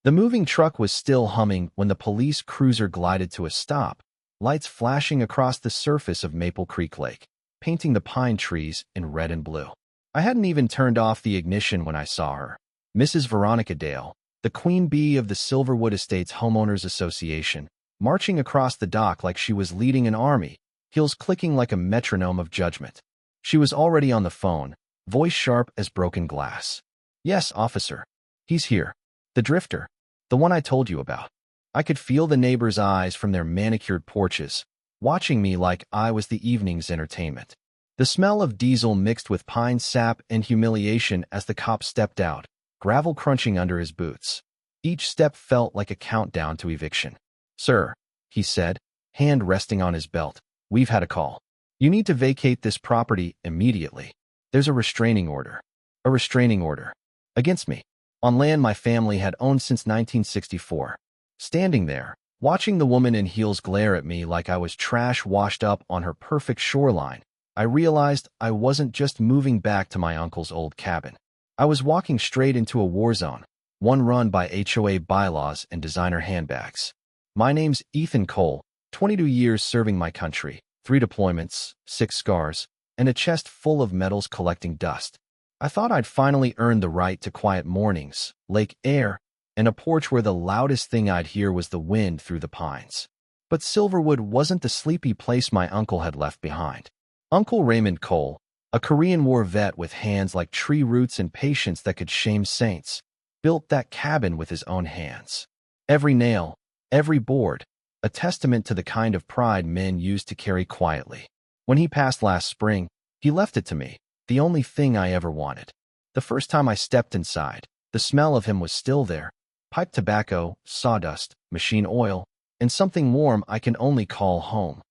The moving truck was still humming when the police cruiser glided to a stop, lights flashing across the surface of Maple Creek Lake, painting the pine trees in red and blue. I hadn't even turned off the ignition when I saw her. Mrs. Veronica Dale, the queen bee of the Silverwood Estates Homeowners Association, marching across the dock like she was leading an army, heels clicking like a metronome of judgment. She was already on the phone, voice sharp as broken glass. "Yes, officer. He's here. The drifter. The one I told you about." I could feel the neighbors' eyes from their manicured porches, watching me like I was the evening's entertainment. The smell of diesel mixed with pine sap and humiliation as the cop stepped out, gravel crunching under his boots. Each step felt like a countdown to eviction. "Sir," he said, hand resting on his belt, "we've had a call. You need to vacate this property immediately. There's a restraining order." A restraining order. Against me. On land my family had owned since 1964. Standing there, watching the woman in heels glare at me like I was trash washed up on her perfect shoreline, I realized I wasn't just moving back to my uncle's old cabin. I was walking straight into a war zone, one run by HOA bylaws and designer handbags. My name's Ethan Cole, 22 years serving my country, 3 deployments, 6 scars, and a chest full of medals collecting dust. I thought I'd finally earned the right to quiet mornings, lake air, and a porch where the loudest thing I'd hear was the wind through the pines. But Silverwood wasn't the sleepy place my uncle had left behind. Uncle Raymond Cole, a Korean War vet with hands like tree roots and patience that could shame saints, built that cabin with his own hands. Every nail, every board, a testament to the kind of pride men used to carry quietly. When he passed last spring, he left it to me, the only thing I ever wanted. The first time I stepped inside, the smell of him was still there. Pipe tobacco, sawdust, machine oil, and something warm I can only call home.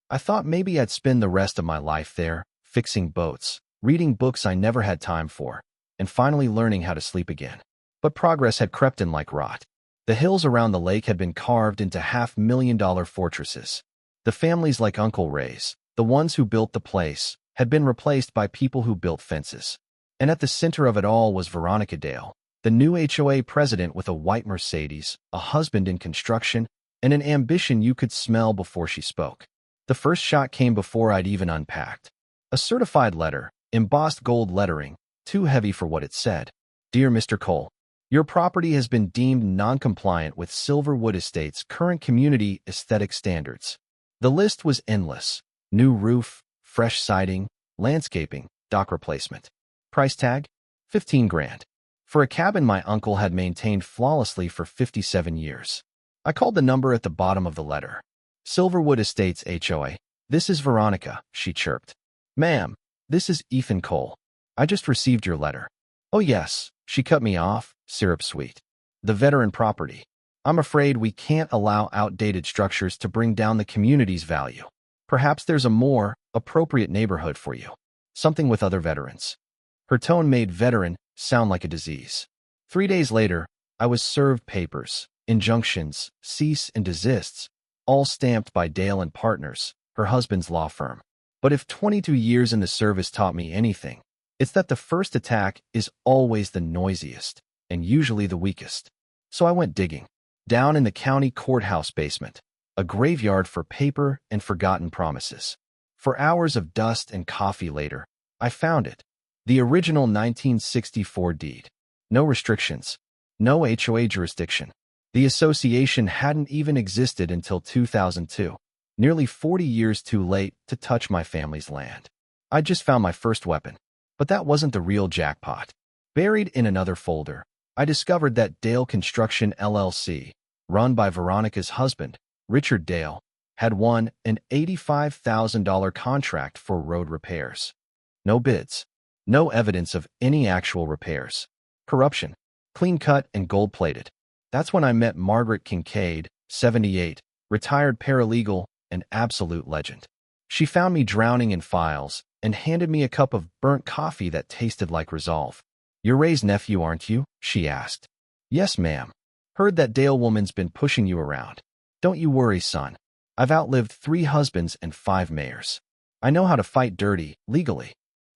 I thought maybe I'd spend the rest of my life there, fixing boats, reading books I never had time for, and finally learning how to sleep again. But progress had crept in like rot. The hills around the lake had been carved into $500,000 fortresses. The families like Uncle Ray's, the ones who built the place, had been replaced by people who built fences. And at the center of it all was Veronica Dale, the new HOA president with a white Mercedes, a husband in construction, and an ambition you could smell before she spoke. The first shot came before I'd even unpacked. A certified letter, embossed gold lettering, too heavy for what it said. "Dear Mr. Cole, your property has been deemed non-compliant with Silverwood Estates' current community aesthetic standards." The list was endless. New roof, fresh siding, landscaping, dock replacement. Price tag? $15,000. For a cabin my uncle had maintained flawlessly for 57 years. I called the number at the bottom of the letter. "Silverwood Estates HOA. This is Veronica," she chirped. "Ma'am, this is Ethan Cole. I just received your letter." "Oh yes," she cut me off, syrup sweet. "The veteran property. I'm afraid we can't allow outdated structures to bring down the community's value. Perhaps there's a more appropriate neighborhood for you. Something with other veterans." Her tone made veteran sound like a disease. 3 days later, I was served papers, injunctions, cease and desists, all stamped by Dale and Partners, her husband's law firm. But if 22 years in the service taught me anything, it's that the first attack is always the noisiest and usually the weakest. So I went digging. Down in the county courthouse basement, a graveyard for paper and forgotten promises. For hours of dust and coffee later, I found it. The original 1964 deed. No restrictions. No HOA jurisdiction. The association hadn't even existed until 2002. Nearly 40 years too late to touch my family's land. I just found my first weapon. But that wasn't the real jackpot. Buried in another folder, I discovered that Dale Construction LLC, run by Veronica's husband, Richard Dale, had won an $85,000 contract for road repairs. No bids. No evidence of any actual repairs. Corruption. Clean-cut and gold-plated. That's when I met Margaret Kincaid, 78, retired paralegal, an absolute legend. She found me drowning in files and handed me a cup of burnt coffee that tasted like resolve. "You're Ray's nephew, aren't you?" she asked. "Yes, ma'am. Heard that Dale woman's been pushing you around. Don't you worry, son. I've outlived 3 husbands and 5 mayors. I know how to fight dirty, legally."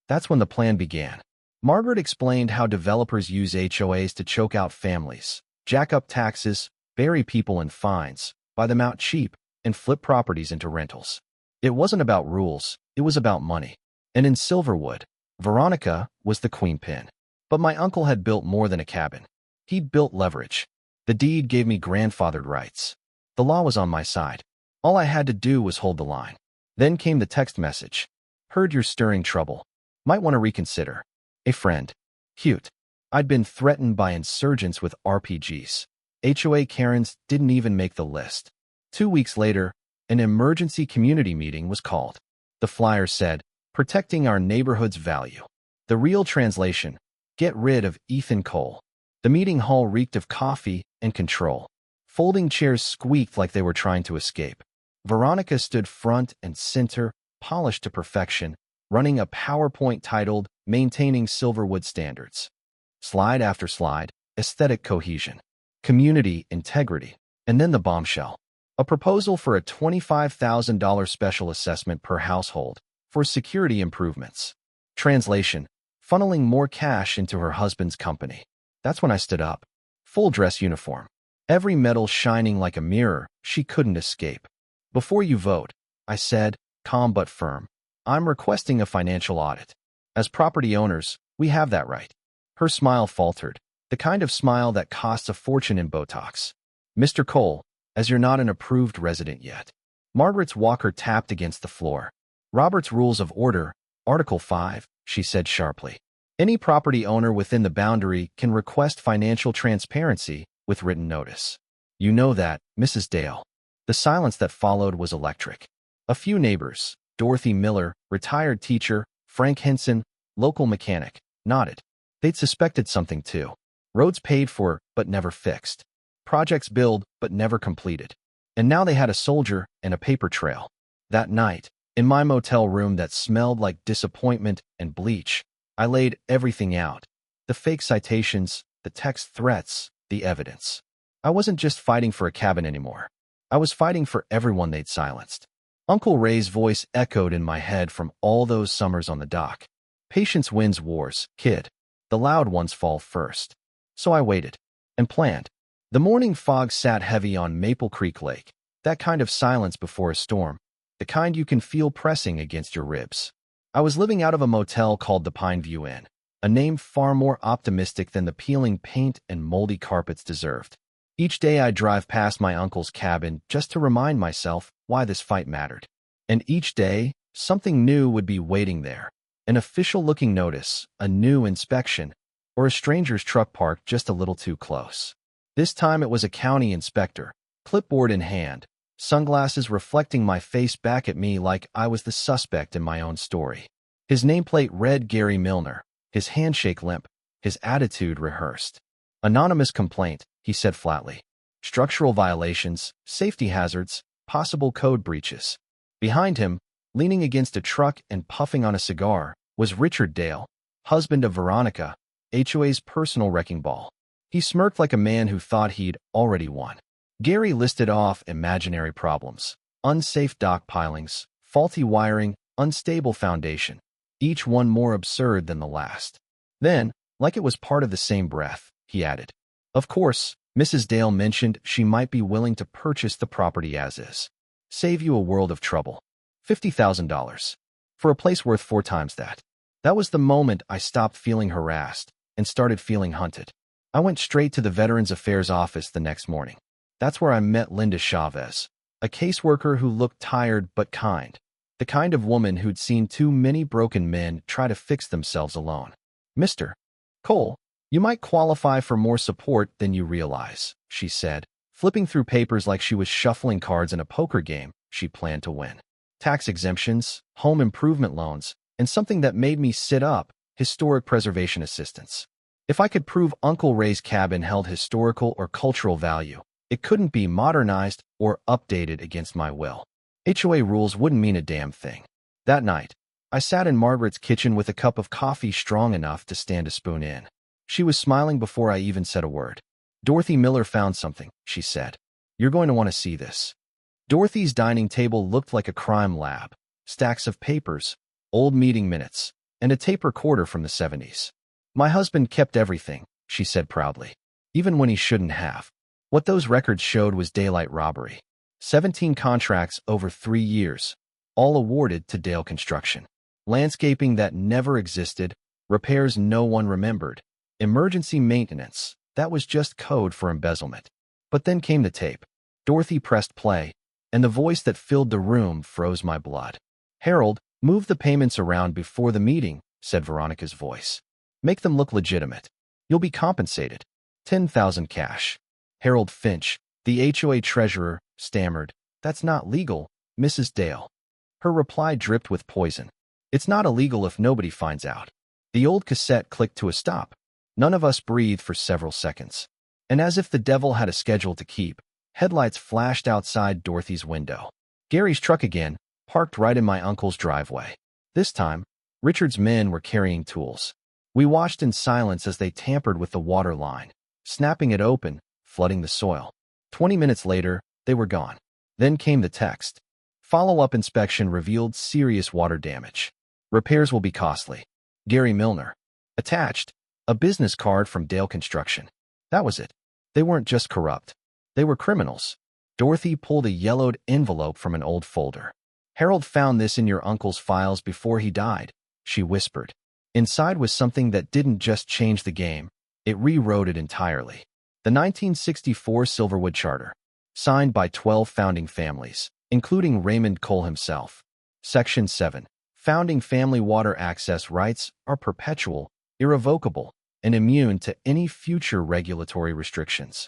That's when the plan began. Margaret explained how developers use HOAs to choke out families, jack up taxes, bury people in fines, buy them out cheap, and flip properties into rentals. It wasn't about rules, it was about money. And in Silverwood, Veronica was the queen pin. But my uncle had built more than a cabin. He'd built leverage. The deed gave me grandfathered rights. The law was on my side. All I had to do was hold the line. Then came the text message. Heard you're stirring trouble. Might want to reconsider. A friend. Cute. I'd been threatened by insurgents with RPGs. HOA Karens didn't even make the list. 2 weeks later, an emergency community meeting was called. The flyer said, protecting our neighborhood's value. The real translation, get rid of Ethan Cole. The meeting hall reeked of coffee and control. Folding chairs squeaked like they were trying to escape. Veronica stood front and center, polished to perfection, running a PowerPoint titled, Maintaining Silverwood Standards. Slide after slide, aesthetic cohesion, community integrity, and then the bombshell. A proposal for a $25,000 special assessment per household for security improvements. Translation, funneling more cash into her husband's company. That's when I stood up. Full dress uniform. Every metal shining like a mirror, she couldn't escape. Before you vote, I said, calm but firm, I'm requesting a financial audit. As property owners, we have that right. Her smile faltered, the kind of smile that costs a fortune in Botox. Mr. Cole, as you're not an approved resident yet. Margaret's walker tapped against the floor. Robert's Rules of Order, Article 5, she said sharply. Any property owner within the boundary can request financial transparency with written notice. You know that, Mrs. Dale. The silence that followed was electric. A few neighbors, Dorothy Miller, retired teacher, Frank Henson, local mechanic, nodded. They'd suspected something too. Roads paid for, but never fixed. Projects billed, but never completed. And now they had a soldier and a paper trail. That night, in my motel room that smelled like disappointment and bleach, I laid everything out. The fake citations, the text threats, the evidence. I wasn't just fighting for a cabin anymore. I was fighting for everyone they'd silenced. Uncle Ray's voice echoed in my head from all those summers on the dock. Patience wins wars, kid. The loud ones fall first. So I waited and planned. The morning fog sat heavy on Maple Creek Lake, that kind of silence before a storm, the kind you can feel pressing against your ribs. I was living out of a motel called the Pine View Inn, a name far more optimistic than the peeling paint and moldy carpets deserved. Each day I'd drive past my uncle's cabin just to remind myself why this fight mattered. And each day, something new would be waiting there. An official-looking notice, a new inspection, or a stranger's truck parked just a little too close. This time it was a county inspector, clipboard in hand, sunglasses reflecting my face back at me like I was the suspect in my own story. His nameplate read Gary Milner, his handshake limp, his attitude rehearsed. Anonymous complaint, he said flatly. Structural violations, safety hazards, possible code breaches. Behind him, leaning against a truck and puffing on a cigar, was Richard Dale, husband of Veronica, HOA's personal wrecking ball. He smirked like a man who thought he'd already won. Gary listed off imaginary problems. Unsafe dock pilings, faulty wiring, unstable foundation. Each one more absurd than the last. Then, like it was part of the same breath, he added. Of course, Mrs. Dale mentioned she might be willing to purchase the property as is. Save you a world of trouble. $50,000. For a place worth 4 times that. That was the moment I stopped feeling harassed and started feeling hunted. I went straight to the Veterans Affairs office the next morning. That's where I met Linda Chavez, a caseworker who looked tired but kind, the kind of woman who'd seen too many broken men try to fix themselves alone. Mr. Cole, you might qualify for more support than you realize, she said, flipping through papers like she was shuffling cards in a poker game she planned to win. Tax exemptions, home improvement loans, and something that made me sit up, historic preservation assistance. If I could prove Uncle Ray's cabin held historical or cultural value, it couldn't be modernized or updated against my will. HOA rules wouldn't mean a damn thing. That night, I sat in Margaret's kitchen with a cup of coffee strong enough to stand a spoon in. She was smiling before I even said a word. Dorothy Miller found something, she said. You're going to want to see this. Dorothy's dining table looked like a crime lab. Stacks of papers, old meeting minutes, and a tape recorder from the 70s. My husband kept everything, she said proudly. even when he shouldn't have. What those records showed was daylight robbery. 17 contracts over 3 years, all awarded to Dale Construction. Landscaping that never existed, repairs no one remembered, emergency maintenance, that was just code for embezzlement. But then came the tape. Dorothy pressed play, and the voice that filled the room froze my blood. "Harold, move the payments around before the meeting," said Veronica's voice. "Make them look legitimate. You'll be compensated. 10,000 cash." Harold Finch, the HOA treasurer, stammered, "That's not legal, Mrs. Dale." Her reply dripped with poison. "It's not illegal if nobody finds out." The old cassette clicked to a stop. None of us breathed for several seconds. And as if the devil had a schedule to keep, headlights flashed outside Dorothy's window. Gary's truck again, parked right in my uncle's driveway. This time, Richard's men were carrying tools. We watched in silence as they tampered with the water line, snapping it open, flooding the soil. 20 minutes later, they were gone. Then came the text. Follow-up inspection revealed serious water damage. Repairs will be costly. Gary Milner. Attached, a business card from Dale Construction. That was it. They weren't just corrupt. They were criminals. Dorothy pulled a yellowed envelope from an old folder. "Harold found this in your uncle's files before he died," she whispered. Inside was something that didn't just change the game, it rewrote it entirely. The 1964 Silverwood Charter, signed by 12 founding families, including Raymond Cole himself. Section 7. Founding family water access rights are perpetual, irrevocable, and immune to any future regulatory restrictions.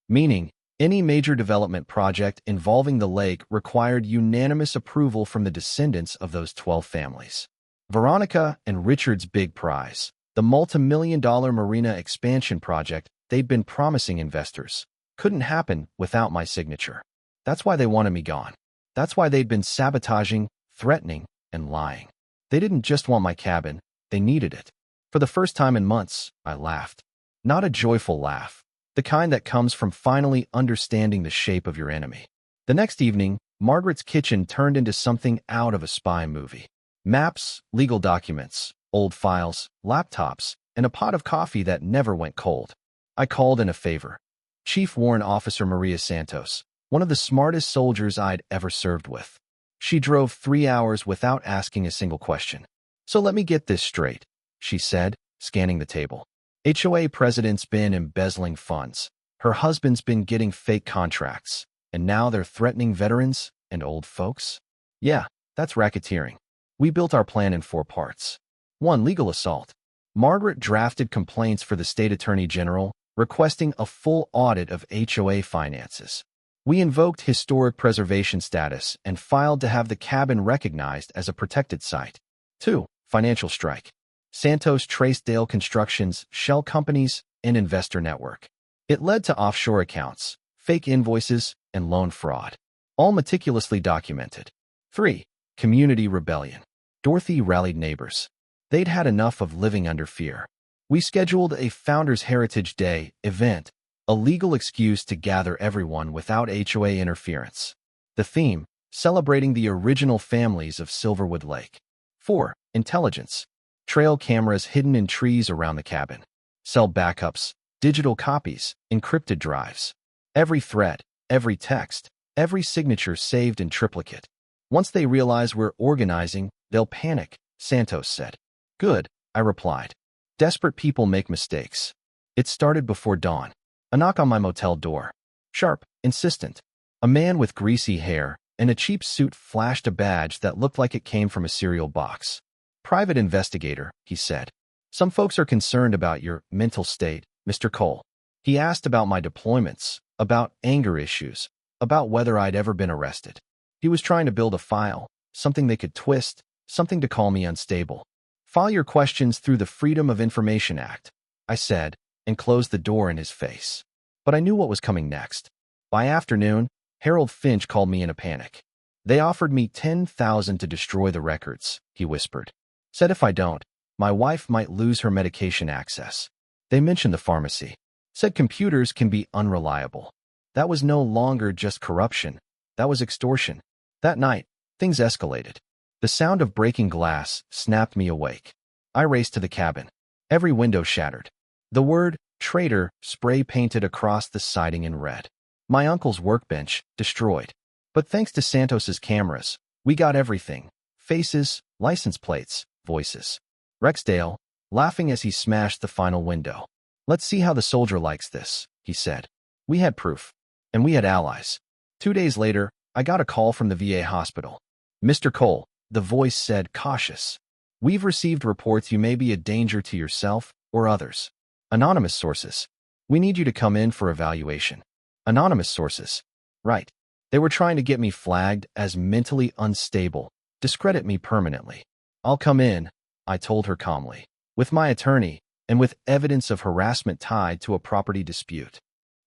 Meaning, any major development project involving the lake required unanimous approval from the descendants of those 12 families. Veronica and Richard's big prize, the multi-million-dollar marina expansion project they'd been promising investors, couldn't happen without my signature. That's why they wanted me gone. That's why they'd been sabotaging, threatening, and lying. They didn't just want my cabin, they needed it. For the first time in months, I laughed. Not a joyful laugh, the kind that comes from finally understanding the shape of your enemy. The next evening, Margaret's kitchen turned into something out of a spy movie. Maps, legal documents, old files, laptops, and a pot of coffee that never went cold. I called in a favor. Chief Warrant Officer Maria Santos, one of the smartest soldiers I'd ever served with. She drove 3 hours without asking a single question. "So let me get this straight," she said, scanning the table. "HOA president's been embezzling funds. Her husband's been getting fake contracts. And now they're threatening veterans and old folks?" "Yeah, that's racketeering. We built our plan in 4 parts. 1. Legal assault. Margaret drafted complaints for the state attorney general, requesting a full audit of HOA finances. We invoked historic preservation status and filed to have the cabin recognized as a protected site. 2. Financial strike. Santos traced Dale Construction's shell companies and investor network. It led to offshore accounts, fake invoices, and loan fraud, all meticulously documented. 3. Community rebellion. Dorothy rallied neighbors. They'd had enough of living under fear. We scheduled a Founders Heritage Day event, a legal excuse to gather everyone without HOA interference. The theme, celebrating the original families of Silverwood Lake. 4. Intelligence. Trail cameras hidden in trees around the cabin. Cell backups, digital copies, encrypted drives. Every thread, every text, every signature saved in triplicate. "Once they realize we're organizing, they'll panic," Santos said. "Good," I replied. "Desperate people make mistakes." It started before dawn. A knock on my motel door. Sharp, insistent. A man with greasy hair and a cheap suit flashed a badge that looked like it came from a cereal box. "Private investigator," he said. "Some folks are concerned about your mental state, Mr. Cole." He asked about my deployments, about anger issues, about whether I'd ever been arrested. He was trying to build a file, something they could twist, something to call me unstable. "File your questions through the Freedom of Information Act," I said, and closed the door in his face. But I knew what was coming next. By afternoon, Harold Finch called me in a panic. "They offered me 10,000 to destroy the records," he whispered. "Said if I don't, my wife might lose her medication access." They mentioned the pharmacy. Said computers can be unreliable. That was no longer just corruption. That was extortion. That night, things escalated. The sound of breaking glass snapped me awake. I raced to the cabin. Every window shattered. The word traitor spray painted across the siding in red. My uncle's workbench, destroyed. But thanks to Santos's cameras, we got everything. Faces, license plates, voices. Rexdale, laughing as he smashed the final window. Let's see how the soldier likes this, he said. We had proof. And we had allies. 2 days later, I got a call from the VA hospital. Mr. Cole, the voice said, cautious. We've received reports you may be a danger to yourself or others. Anonymous sources. We need you to come in for evaluation. Anonymous sources. Right. They were trying to get me flagged as mentally unstable, discredit me permanently. I'll come in, I told her calmly, with my attorney and with evidence of harassment tied to a property dispute.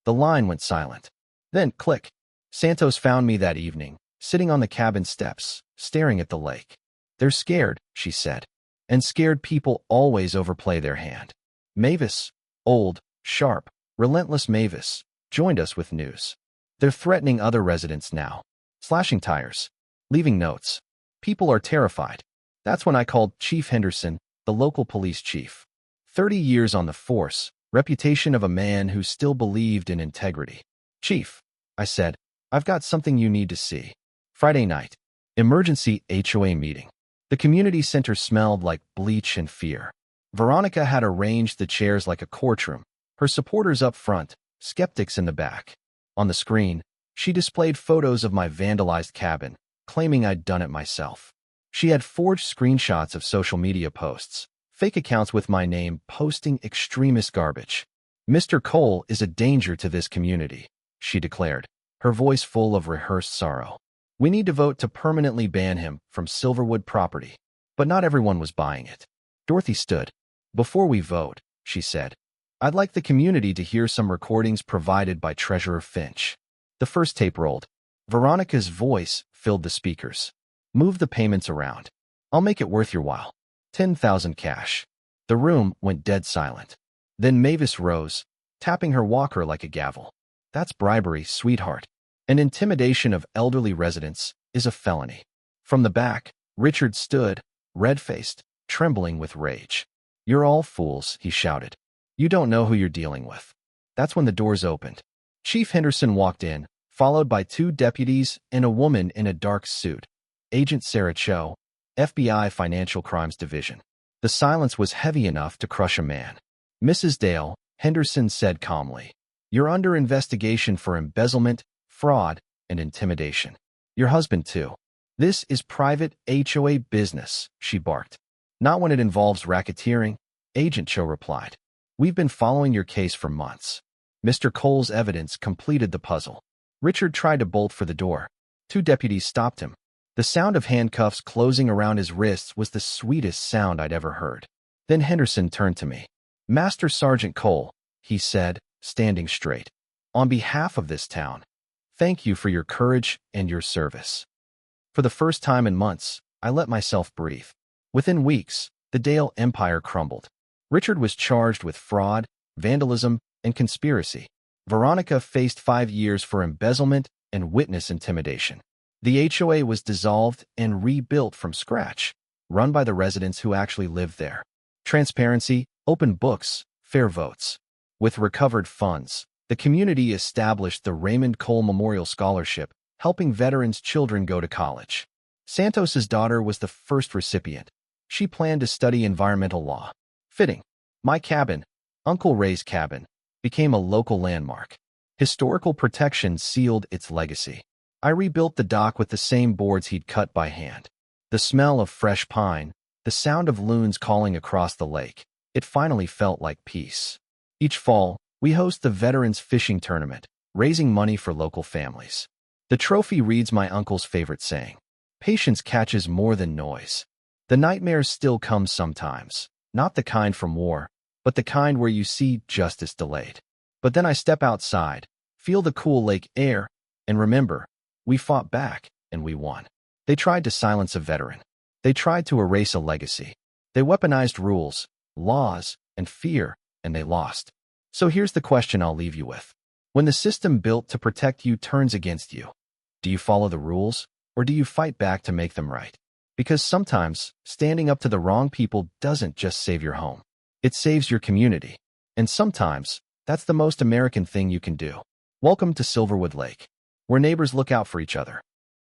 The line went silent. Then, click. Santos found me that evening, sitting on the cabin steps, staring at the lake. They're scared, she said. And scared people always overplay their hand. Mavis, old, sharp, relentless Mavis, joined us with news. They're threatening other residents now, slashing tires, leaving notes. People are terrified. That's when I called Chief Henderson, the local police chief. 30 years on the force, reputation of a man who still believed in integrity. Chief, I said, I've got something you need to see. Friday night, emergency HOA meeting. The community center smelled like bleach and fear. Veronica had arranged the chairs like a courtroom, her supporters up front, skeptics in the back. On the screen, she displayed photos of my vandalized cabin, claiming I'd done it myself. She had forged screenshots of social media posts, fake accounts with my name posting extremist garbage. Mr. Cole is a danger to this community, she declared, her voice full of rehearsed sorrow. We need to vote to permanently ban him from Silverwood property. But not everyone was buying it. Dorothy stood. Before we vote, she said, I'd like the community to hear some recordings provided by Treasurer Finch. The first tape rolled. Veronica's voice filled the speakers. Move the payments around. I'll make it worth your while. 10,000 cash. The room went dead silent. Then Mavis rose, tapping her walker like a gavel. That's bribery, sweetheart. And intimidation of elderly residents is a felony. From the back, Richard stood, red-faced, trembling with rage. You're all fools, he shouted. You don't know who you're dealing with. That's when the doors opened. Chief Henderson walked in, followed by 2 deputies and a woman in a dark suit. Agent Sarah Cho, FBI Financial Crimes Division. The silence was heavy enough to crush a man. Mrs. Dale, Henderson said calmly, you're under investigation for embezzlement, fraud, and intimidation. Your husband, too. This is private HOA business, she barked. Not when it involves racketeering, Agent Cho replied. We've been following your case for months. Mr. Cole's evidence completed the puzzle. Richard tried to bolt for the door. 2 deputies stopped him. The sound of handcuffs closing around his wrists was the sweetest sound I'd ever heard. Then Henderson turned to me. Master Sergeant Cole, he said, standing straight. On behalf of this town, thank you for your courage and your service. For the first time in months, I let myself breathe. Within weeks, the Dale empire crumbled. Richard was charged with fraud, vandalism, and conspiracy. Veronica faced 5 years for embezzlement and witness intimidation. The HOA was dissolved and rebuilt from scratch, run by the residents who actually lived there. Transparency, open books, fair votes. With recovered funds, the community established the Raymond Cole Memorial Scholarship, helping veterans' children go to college. Santos's daughter was the first recipient. She planned to study environmental law. Fitting. My cabin, Uncle Ray's cabin, became a local landmark. Historical protection sealed its legacy. I rebuilt the dock with the same boards he'd cut by hand. The smell of fresh pine, the sound of loons calling across the lake. It finally felt like peace. Each fall, we host the Veterans Fishing Tournament, raising money for local families. The trophy reads my uncle's favorite saying, patience catches more than noise. The nightmares still come sometimes, not the kind from war, but the kind where you see justice delayed. But then I step outside, feel the cool lake air, and remember, we fought back, and we won. They tried to silence a veteran. They tried to erase a legacy. They weaponized rules, laws, and fear, and they lost. So here's the question I'll leave you with. When the system built to protect you turns against you, do you follow the rules, or do you fight back to make them right? Because sometimes, standing up to the wrong people doesn't just save your home. It saves your community. And sometimes, that's the most American thing you can do. Welcome to Silverwood Lake, where neighbors look out for each other.